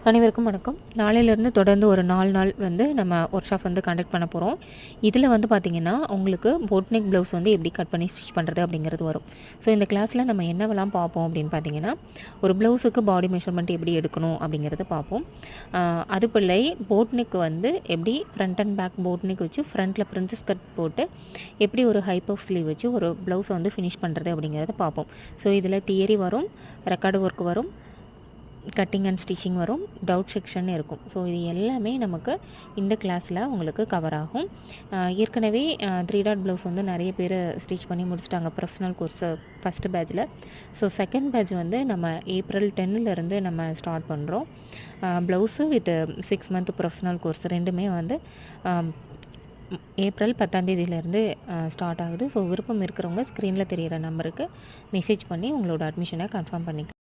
அனைவருக்கும் வணக்கம். நாளையிலேருந்து தொடர்ந்து ஒரு 4 நாள் வந்து நம்ம ஒர்க் ஷாப் வந்து கண்டக்ட் பண்ண போகிறோம். இதில் வந்து பார்த்திங்கன்னா உங்களுக்கு போட் நெக் ப்ளவுஸ் வந்து எப்படி கட் பண்ணி ஸ்டிச் பண்ணுறது அப்படிங்கிறது வரும். ஸோ இந்த கிளாஸில் நம்ம என்னவெல்லாம் பார்ப்போம் அப்படின்னு பார்த்திங்கன்னா, ஒரு ப்ளவுஸுக்கு பாடி மெஷர்மெண்ட் எப்படி எடுக்கணும் அப்படிங்கிறத பார்ப்போம். அது பிள்ளை போட் நெக் வந்து எப்படி front and back boat neck வச்சு ஃப்ரண்ட்டில் பிரின்சஸ் கட் போட்டு எப்படி ஒரு ஹை பஃப் ஸ்லீவ் வச்சு ஒரு ப்ளவுஸை வந்து ஃபினிஷ் பண்ணுறது அப்படிங்கிறத பார்ப்போம். ஸோ இதில் தியரி வரும், ரெக்கார்டு ஒர்க் வரும், கட்டிங் அண்ட் ஸ்டிச்சிங் வரும், டவுட் செக்ஷன் இருக்கும். ஸோ இது எல்லாமே நமக்கு இந்த கிளாஸில் உங்களுக்கு கவர் ஆகும். ஏற்கனவே 3 டாட் ப்ளவுஸ் வந்து நிறைய பேர் ஸ்டிச் பண்ணி முடிச்சிட்டாங்க ப்ரொஃபஷனல் கோர்ஸு ஃபஸ்ட்டு பேட்சில். ஸோ செகண்ட் பேட்ச் வந்து நம்ம ஏப்ரல் 10லேருந்து நம்ம ஸ்டார்ட் பண்ணுறோம். Blouse with 6 month professional course ரெண்டுமே வந்து ஏப்ரல் 10ஆம் தேதியிலேருந்து ஸ்டார்ட் ஆகுது. ஸோ விருப்பம் இருக்கிறவங்க ஸ்க்ரீனில் தெரிகிற நம்பருக்கு மெசேஜ் பண்ணி உங்களோட அட்மிஷனை கன்ஃபார்ம் பண்ணிக்கலாம்.